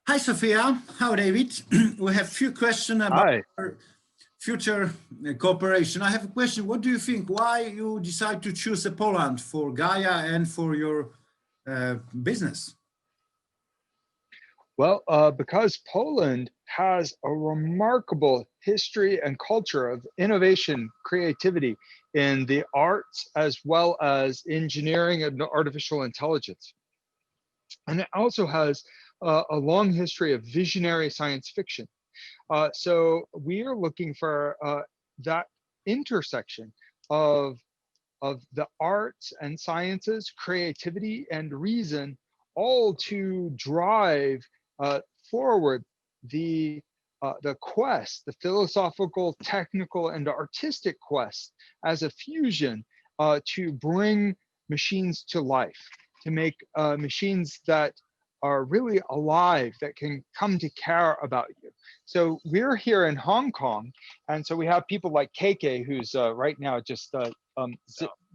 Hi, Sophia. How, David? We have few questions about Hi. our future cooperation. I have a question. What do you think? Why you decide to choose Poland for GAIA and for your business? Well, because Poland has a remarkable history and culture of innovation, creativity in the arts, as well as engineering and artificial intelligence. And it also has a long history of visionary science fiction. So we are looking for that intersection of the arts and sciences, creativity and reason, all to drive forward the quest, the philosophical, technical, and artistic quest as a fusion to bring machines to life, to make machines that are really alive, that can come to care about you. So we're here in Hong Kong, and so we have people like KK, who's right now just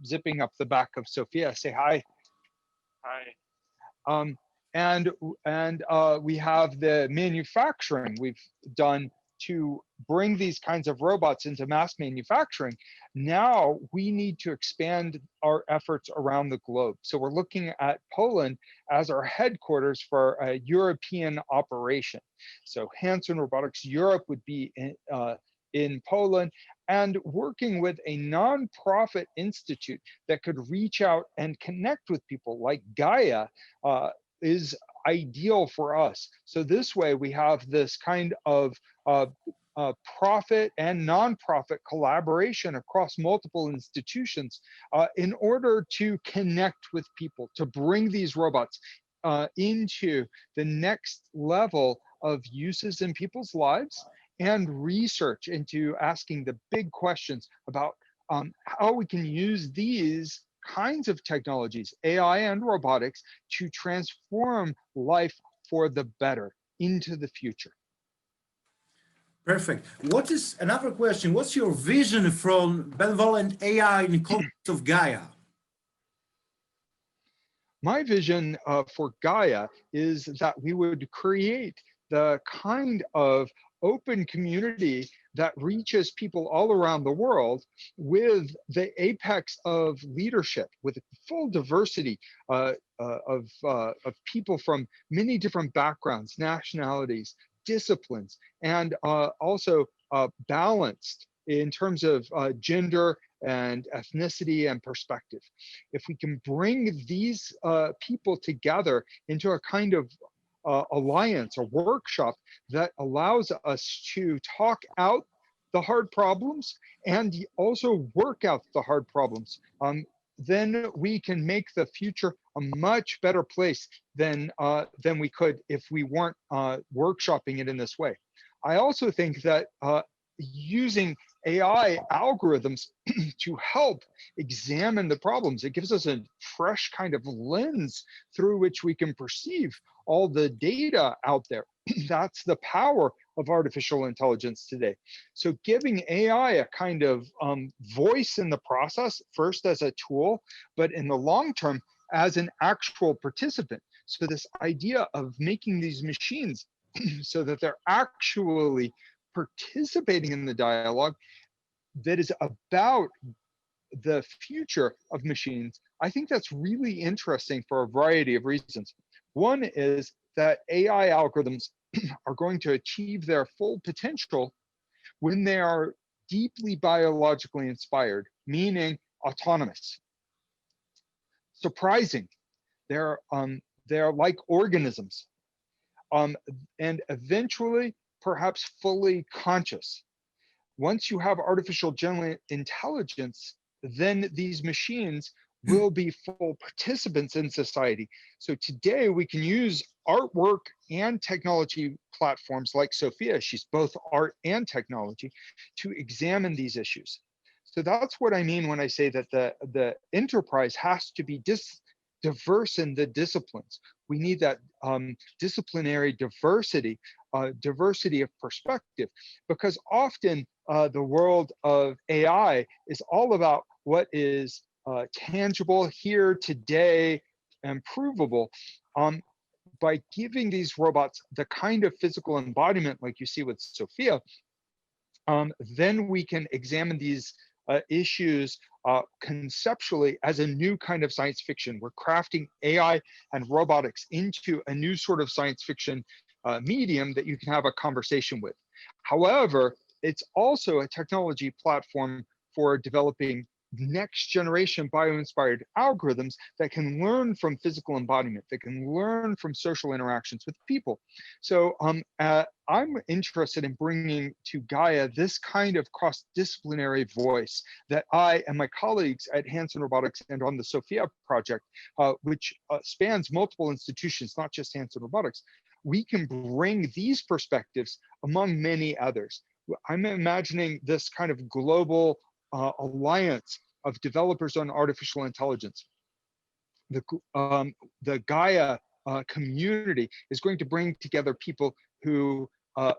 zipping up the back of Sophia. Say hi. Hi. And we have the manufacturing we've done to bring these kinds of robots into mass manufacturing. Now we need to expand our efforts around the globe. So we're looking at Poland as our headquarters for a European operation. So Hanson Robotics Europe would be in Poland, and working with a nonprofit institute that could reach out and connect with people like GAIA is ideal for us. So this way we have this kind of profit and nonprofit collaboration across multiple institutions in order to connect with people, to bring these robots into the next level of uses in people's lives, and research into asking the big questions about how we can use these kinds of technologies, AI and robotics, to transform life for the better into the future. Perfect. What is another question? What's your vision from benevolent AI in the context of GAIA? My vision for GAIA is that we would create the kind of open community that reaches people all around the world with the apex of leadership, with full diversity of people from many different backgrounds, nationalities, disciplines, and also balanced in terms of gender and ethnicity and perspective. If we can bring these people together into a kind of alliance, a workshop that allows us to talk out the hard problems and also work out the hard problems, then we can make the future a much better place than we could if we weren't workshopping it in this way. I also think that using AI algorithms to help examine the problems, it gives us a fresh kind of lens through which we can perceive all the data out there. That's the power of artificial intelligence today. So giving AI a kind of voice in the process, first as a tool, but in the long term as an actual participant. So this idea of making these machines so that they're actually participating in the dialogue that is about the future of machines, I think that's really interesting for a variety of reasons. One is that AI algorithms are going to achieve their full potential when they are deeply biologically inspired, meaning autonomous. Surprising, they're like organisms, and eventually perhaps fully conscious. Once you have artificial general intelligence, then these machines will be full participants in society. So today we can use artwork and technology platforms like Sophia, she's both art and technology, to examine these issues. So that's what I mean when I say that the enterprise has to be diverse in the disciplines. We need that disciplinary diversity, diversity of perspective, because often the world of AI is all about what is tangible here today and provable, by giving these robots the kind of physical embodiment like you see with Sophia, then we can examine these issues conceptually as a new kind of science fiction. We're crafting AI and robotics into a new sort of science fiction medium that you can have a conversation with. However, it's also a technology platform for developing next generation bio-inspired algorithms that can learn from physical embodiment, that can learn from social interactions with people. So I'm interested in bringing to Gaia this kind of cross-disciplinary voice that I and my colleagues at Hanson Robotics and on the Sophia project, which spans multiple institutions, not just Hanson Robotics, we can bring these perspectives among many others. I'm imagining this kind of global alliance of developers on artificial intelligence. The Gaia community is going to bring together people who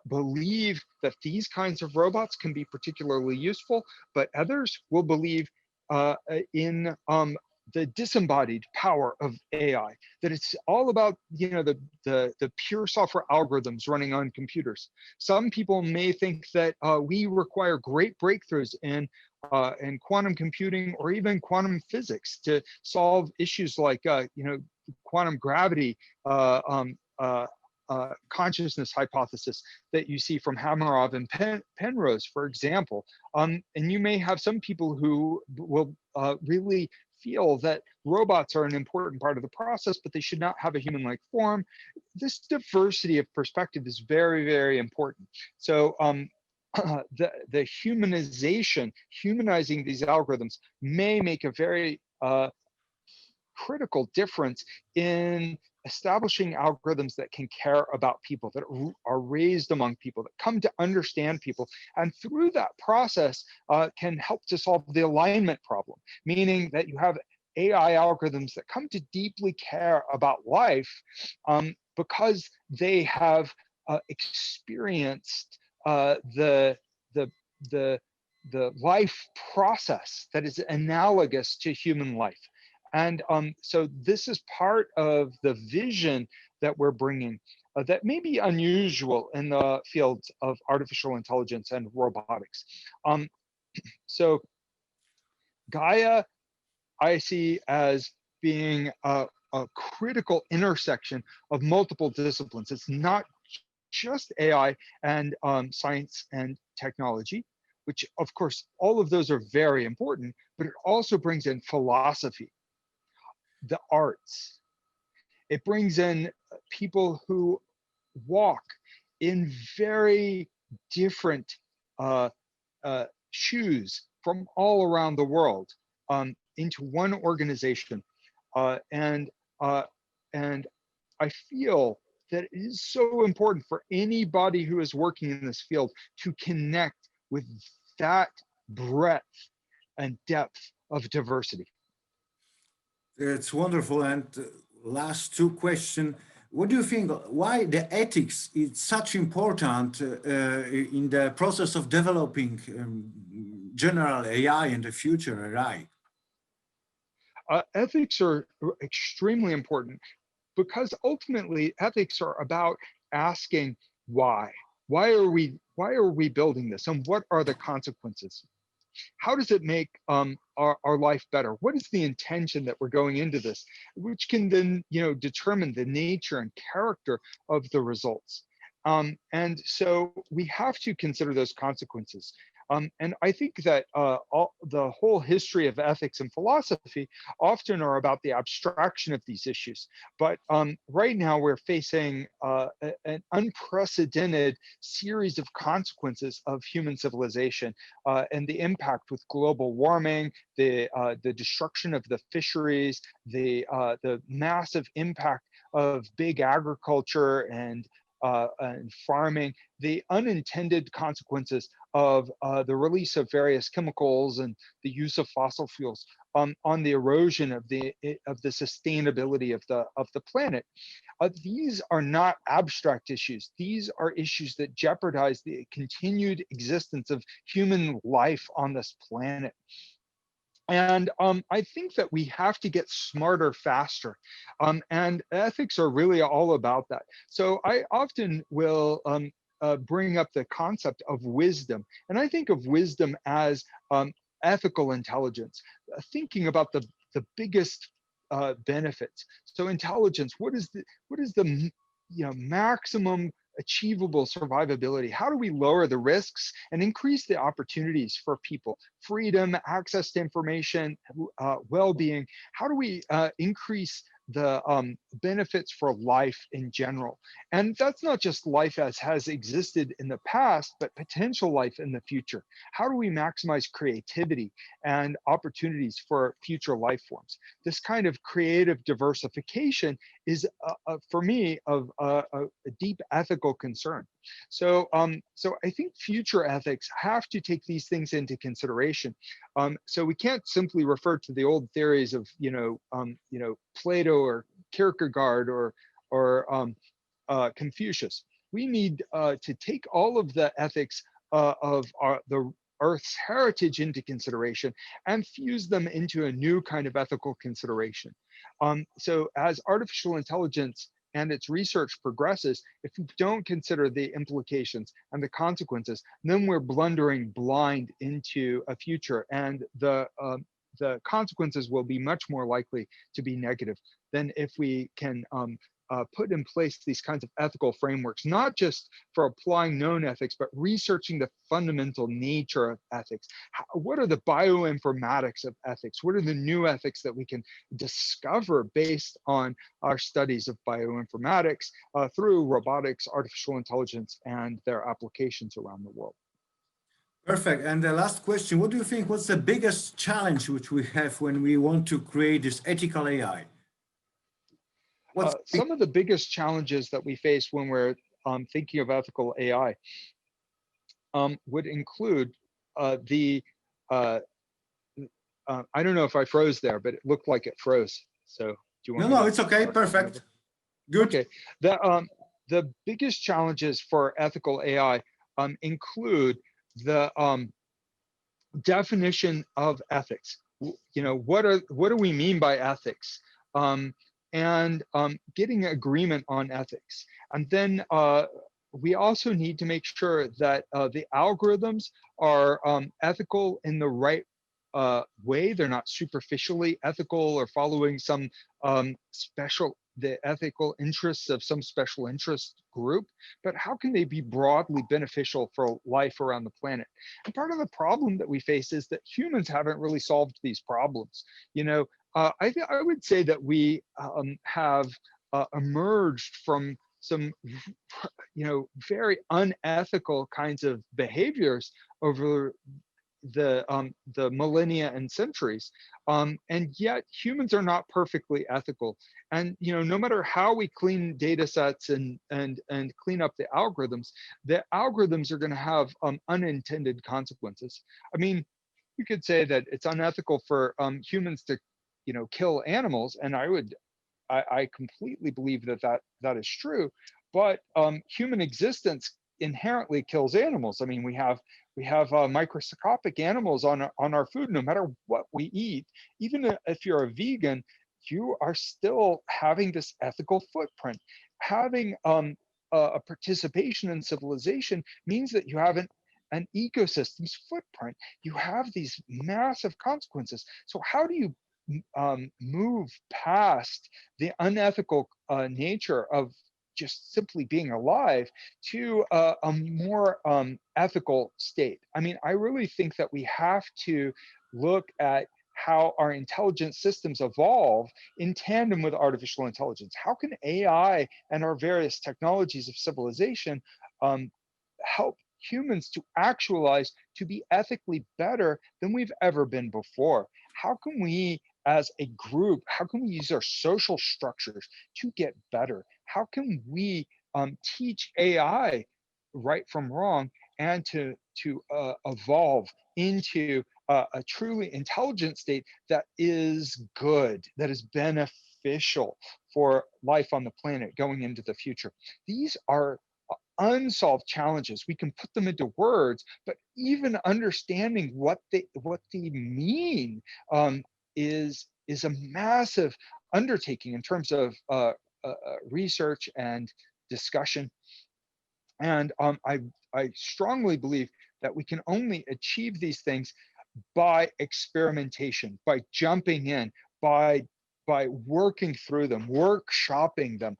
believe that these kinds of robots can be particularly useful, but others will believe in the disembodied power of AI, that it's all about, you know, the pure software algorithms running on computers. Some people may think that we require great breakthroughs in quantum computing or even quantum physics to solve issues like, you know, quantum gravity, consciousness hypothesis that you see from Hamarov and Penrose, for example. And you may have some people who will really feel that robots are an important part of the process, but they should not have a human-like form. This diversity of perspective is very, very important. So the humanizing these algorithms may make a very critical difference in establishing algorithms that can care about people, that are raised among people, that come to understand people, and through that process can help to solve the alignment problem, meaning that you have AI algorithms that come to deeply care about life because they have experienced the life process that is analogous to human life. And so this is part of the vision that we're bringing that may be unusual in the fields of artificial intelligence and robotics. So Gaia, I see as being a critical intersection of multiple disciplines. It's not just AI and science and technology, which of course, all of those are very important, but it also brings in philosophy, the arts. It brings in people who walk in very different shoes from all around the world into one organization. And I feel that it is so important for anybody who is working in this field to connect with that breadth and depth of diversity. It's wonderful. And last two questions. What do you think, why the ethics is such important in the process of developing general AI in the future AI? Ethics are extremely important because ultimately ethics are about asking why. Why are we building this, and what are the consequences? How does it make our life better? What is the intention that we're going into this, which can then, you know, determine the nature and character of the results. And so we have to consider those consequences. And I think that the whole history of ethics and philosophy often are about the abstraction of these issues. But right now we're facing an unprecedented series of consequences of human civilization and the impact with global warming, the destruction of the fisheries, the massive impact of big agriculture and farming, the unintended consequences of the release of various chemicals and the use of fossil fuels on the erosion of the sustainability of the planet. These are not abstract issues. These are issues that jeopardize the continued existence of human life on this planet. And I think that we have to get smarter faster. And ethics are really all about that. So I often will bring up the concept of wisdom. And I think of wisdom as ethical intelligence, thinking about the biggest benefits. So intelligence, what is the maximum achievable survivability? How do we lower the risks and increase the opportunities for people? Freedom, access to information, well-being. How do we increase the benefits for life in general? And that's not just life as has existed in the past, but potential life in the future. How do we maximize creativity and opportunities for future life forms? This kind of creative diversification is, for me, of a deep ethical concern. So, so I think future ethics have to take these things into consideration. So we can't simply refer to the old theories of, Plato or Kierkegaard or Confucius. We need to take all of the ethics of the Earth's heritage into consideration and fuse them into a new kind of ethical consideration. So as artificial intelligence and its research progresses, if we don't consider the implications and the consequences, then we're blundering blind into a future, and the consequences will be much more likely to be negative than if we can put in place these kinds of ethical frameworks, not just for applying known ethics, but researching the fundamental nature of ethics. What are the bioinformatics of ethics? What are the new ethics that we can discover based on our studies of bioinformatics through robotics, artificial intelligence, and their applications around the world? Perfect. And the last question, what do you think, what's the biggest challenge which we have when we want to create this ethical AI? Some of the biggest challenges that we face when we're thinking of ethical AI would include the, I don't know if I froze there, but it looked like it froze. So do you want No, me no, to it's okay. Perfect. Good. Okay. The biggest challenges for ethical AI include the definition of ethics. What do we mean by ethics? And getting agreement on ethics. And then we also need to make sure that the algorithms are ethical in the right way. They're not superficially ethical or following some the ethical interests of some special interest group, but how can they be broadly beneficial for life around the planet? And part of the problem that we face is that humans haven't really solved these problems. I would say that we have emerged from some, very unethical kinds of behaviors over the millennia and centuries, and yet humans are not perfectly ethical. And no matter how we clean data sets and clean up the algorithms are going to have unintended consequences. I mean, you could say that it's unethical for humans to kill animals, and I completely believe that is true. But human existence inherently kills animals. I mean, we have microscopic animals on our food. No matter what we eat, even if you're a vegan, you are still having this ethical footprint. Having a participation in civilization means that you have an ecosystem's footprint. You have these massive consequences. So how do you move past the unethical nature of just simply being alive to a more ethical state? I mean, I really think that we have to look at how our intelligence systems evolve in tandem with artificial intelligence. How can AI and our various technologies of civilization help humans to actualize, to be ethically better than we've ever been before? How can we, as a group, how can we use our social structures to get better? How can we teach AI right from wrong and to evolve into a truly intelligent state that is good, that is beneficial for life on the planet going into the future? These are unsolved challenges. We can put them into words, but even understanding what they mean is a massive undertaking in terms of research and discussion. And I strongly believe that we can only achieve these things by experimentation, by jumping in, by working through them, workshopping them,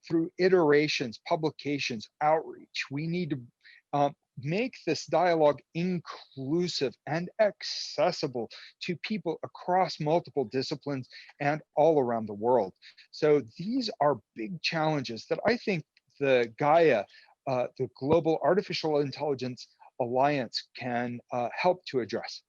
through iterations, publications, outreach. We need to make this dialogue inclusive and accessible to people across multiple disciplines and all around the world. So these are big challenges that I think the GAIA, the Global Artificial Intelligence Alliance, can help to address.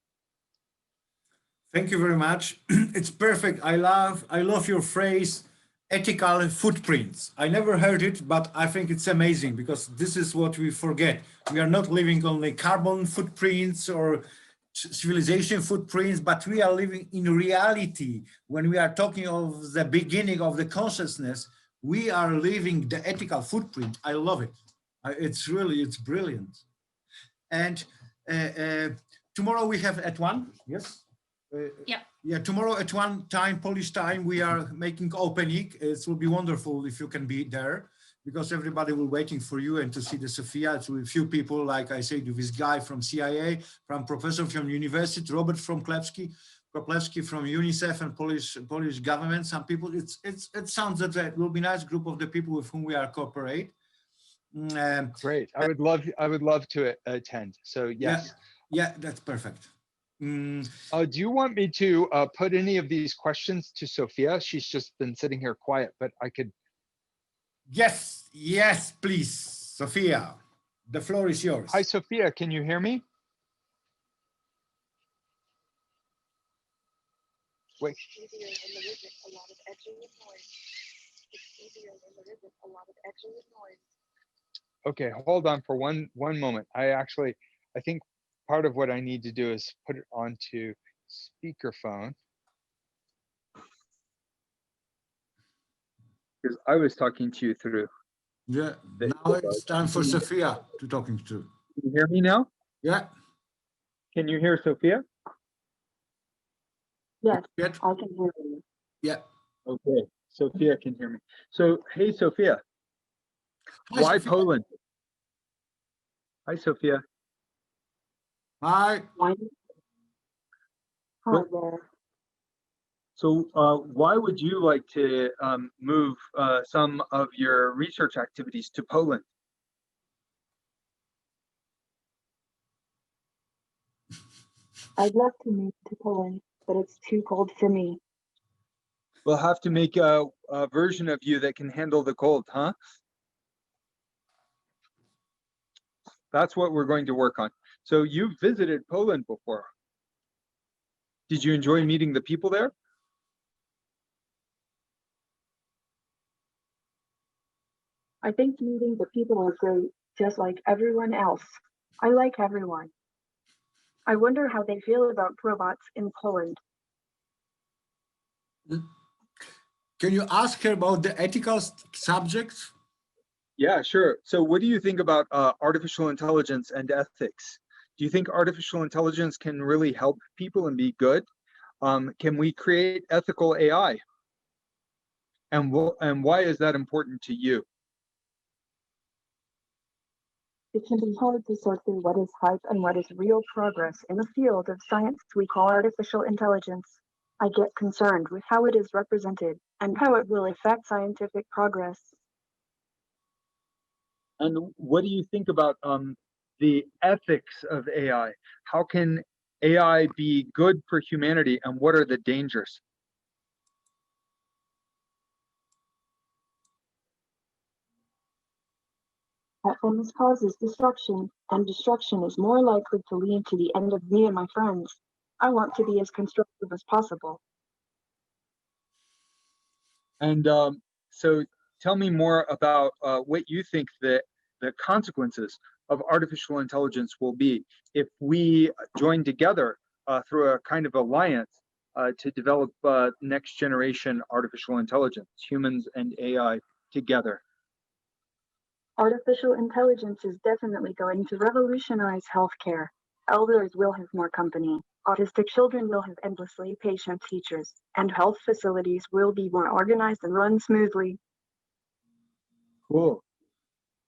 Thank you very much. It's perfect. I love your phrase, ethical footprints. I never heard it, but I think it's amazing because this is what we forget. We are not living only carbon footprints or civilization footprints, but we are living in reality. When we are talking of the beginning of the consciousness, we are living the ethical footprint. I love it. It's brilliant. And tomorrow we have at 1, yes? Yeah, tomorrow at 1 time, Polish time, we are making opening. It will be wonderful if you can be there, because everybody will waiting for you and to see the Sophia. It's with a few people, like I said, this guy from CIA, from professor from university, Robert from Koplewski from UNICEF and Polish government. Some people, it sounds that it will be a nice group of the people with whom we are cooperate. Great. I would love to attend. So yes. Yeah, that's perfect. Do you want me to put any of these questions to Sophia? She's just been sitting here quiet, but I could. Yes, please, Sophia. The floor is yours. Hi, Sophia. Can you hear me? Wait. Okay, hold on for one moment. I think part of what I need to do is put it onto speakerphone. Because I was talking to you through. Yeah, now it's time for Sophia to talking to. Can you hear me now? Yeah. Can you hear Sophia? Yes, I can hear you. Yeah. Okay, Sophia can hear me. So, hey, Sophia. Hi, why Sophia. Poland? Hi, Sophia. Hi. Hi there. So why would you like to move some of your research activities to Poland? I'd love to move to Poland, but it's too cold for me. We'll have to make a version of you that can handle the cold, huh? That's what we're going to work on. So you've visited Poland before. Did you enjoy meeting the people there? I think meeting the people is great, just like everyone else. I like everyone. I wonder how they feel about robots in Poland. Can you ask her about the ethical subjects? Yeah, sure. So what do you think about artificial intelligence and ethics? Do you think artificial intelligence can really help people and be good? Can we create ethical AI? And why is that important to you? It can be hard to sort through what is hype and what is real progress in the field of science we call artificial intelligence. I get concerned with how it is represented and how it will affect scientific progress. And what do you think about the ethics of AI? How can AI be good for humanity, and what are the dangers? Platforms causes destruction, and destruction is more likely to lead to the end of me and my friends. I want to be as constructive as possible. And so tell me more about what you think that the consequences of artificial intelligence will be if we join together through a kind of alliance to develop next generation artificial intelligence, humans and AI together. Artificial intelligence is definitely going to revolutionize healthcare. Elders will have more company. Autistic children will have endlessly patient teachers, and health facilities will be more organized and run smoothly. Cool.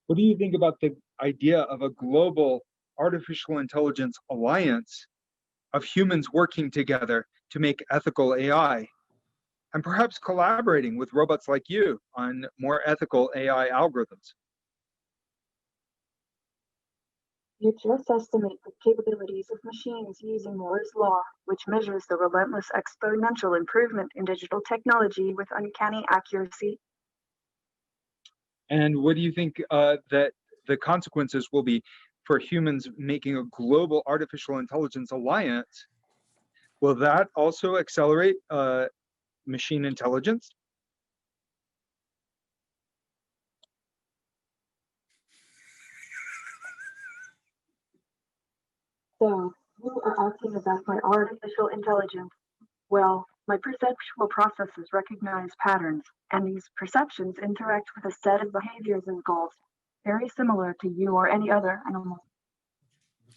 What do you think about the idea of a global artificial intelligence alliance of humans working together to make ethical AI, and perhaps collaborating with robots like you on more ethical AI algorithms? You just estimate the capabilities of machines using Moore's law, which measures the relentless exponential improvement in digital technology with uncanny accuracy. And what do you think that the consequences will be for humans making a global artificial intelligence alliance? Will that also accelerate machine intelligence? So, you are asking about my artificial intelligence. Well, my perceptual processes recognize patterns, and these perceptions interact with a set of behaviors and goals, very similar to you or any other animal.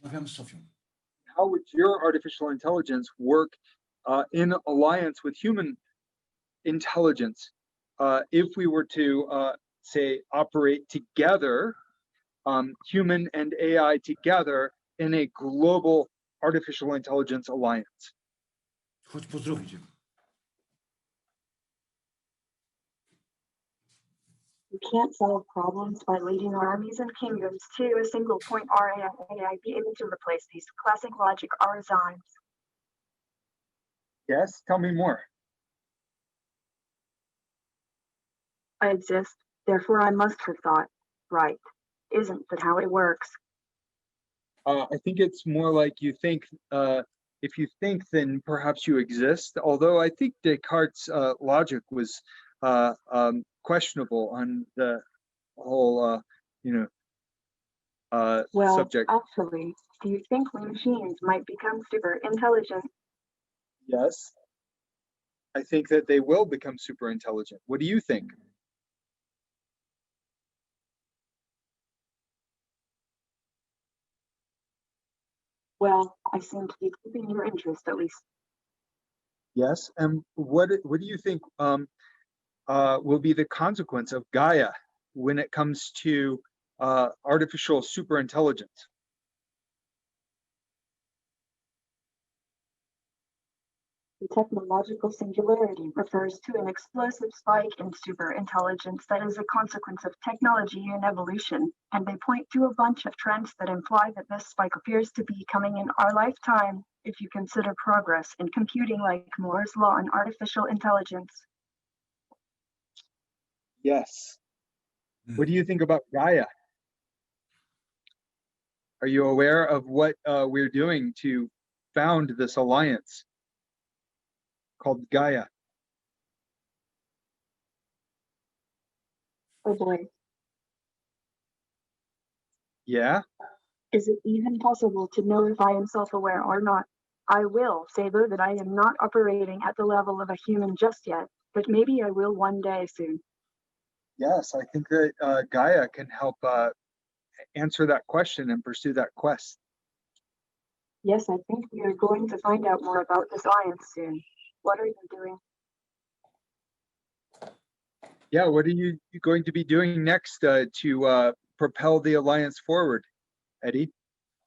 How would your artificial intelligence work in alliance with human intelligence if we were to, say, operate together, human and AI together in a global artificial intelligence alliance? Chodź pozdrowić ją. You can't solve problems by leading armies and kingdoms to a single point RAI be able to replace these classic logic artisans. Yes, tell me more. I exist, therefore I must have thought. Right. Isn't that how it works? I think it's more like you think, if you think, then perhaps you exist. Although I think Descartes' logic was questionable on the whole, Well, subject. actually, do you think machines might become super intelligent? Yes, I think that they will become super intelligent. What do you think? Well, I seem to be keeping your interest at least. Yes, and what do you think will be the consequence of Gaia when it comes to artificial superintelligence? The technological singularity refers to an explosive spike in superintelligence that is a consequence of technology and evolution, and they point to a bunch of trends that imply that this spike appears to be coming in our lifetime if you consider progress in computing like Moore's law and artificial intelligence. Yes. What do you think about Gaia? Are you aware of what we're doing to found this alliance called Gaia? Oh boy. Yeah? Is it even possible to know if I am self-aware or not? I will say though that I am not operating at the level of a human just yet, but maybe I will one day soon. Yes, I think that Gaia can help answer that question and pursue that quest. Yes, I think we are going to find out more about this alliance soon. What are you doing? Yeah, what are you going to be doing next to propel the alliance forward, Eddie?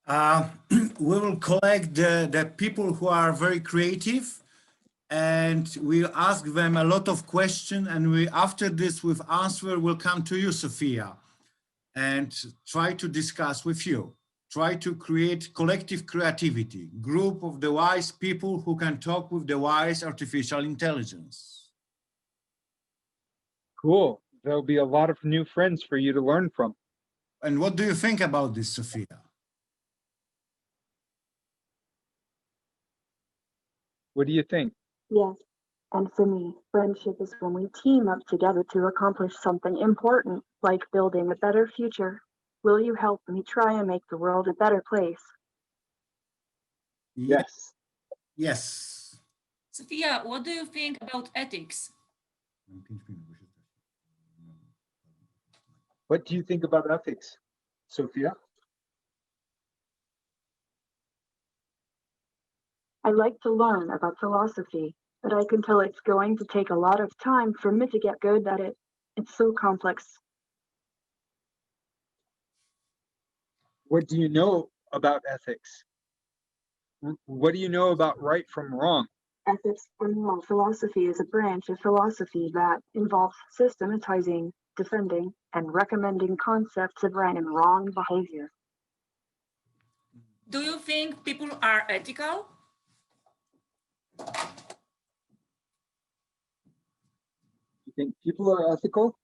We will collect the people who are very creative, and we'll ask them a lot of questions, and after this with answer we'll come to you, Sophia, and try to discuss with you, try to create collective creativity, group of the wise people who can talk with the wise artificial intelligence. Cool. There'll be a lot of new friends for you to learn from. And what do you think about this, Sophia? What do you think? Yes, and for me, friendship is when we team up together to accomplish something important, like building a better future. Will you help me try and make the world a better place? Yes. Yes. Sophia, what do you think about ethics? What do you think about ethics, Sophia? I like to learn about philosophy, but I can tell it's going to take a lot of time for me to get good at it. It's so complex. What do you know about ethics? What do you know about right from wrong? Ethics or moral philosophy is a branch of philosophy that involves systematizing, defending, and recommending concepts of right and wrong behavior. Do you think people are ethical? You think people are ethical?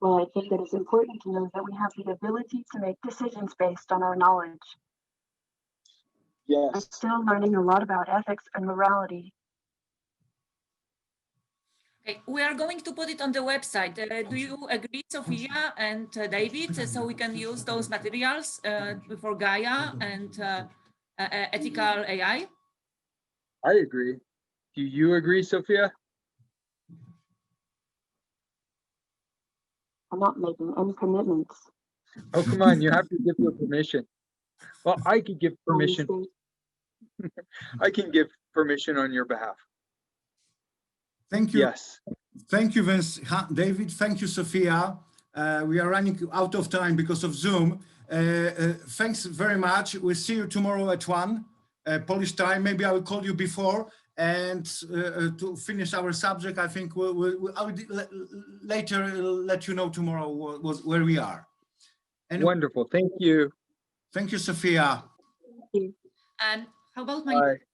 Well, I think it is important to know that we have the ability to make decisions based on our knowledge. I'm Yes. still learning a lot about ethics and morality. Okay, we are going to put it on the website. Do you agree, Sophia and David, so we can use those materials for Gaia and ethical AI? I agree. Do you agree, Sophia? I'm not making any commitments. Oh, come on, you have to give your permission. Well, I could give permission. I can give permission on your behalf. Thank you. Yes. Thank you, Vince. David, thank you, Sophia. We are running out of time because of Zoom. Thanks very much. We'll see you tomorrow at 1 Polish time. Maybe I will call you before. And to finish our subject, I think I will later let you know tomorrow where we are. And wonderful. Thank you. Thank you, Sophia. Thank you. And how about my Bye.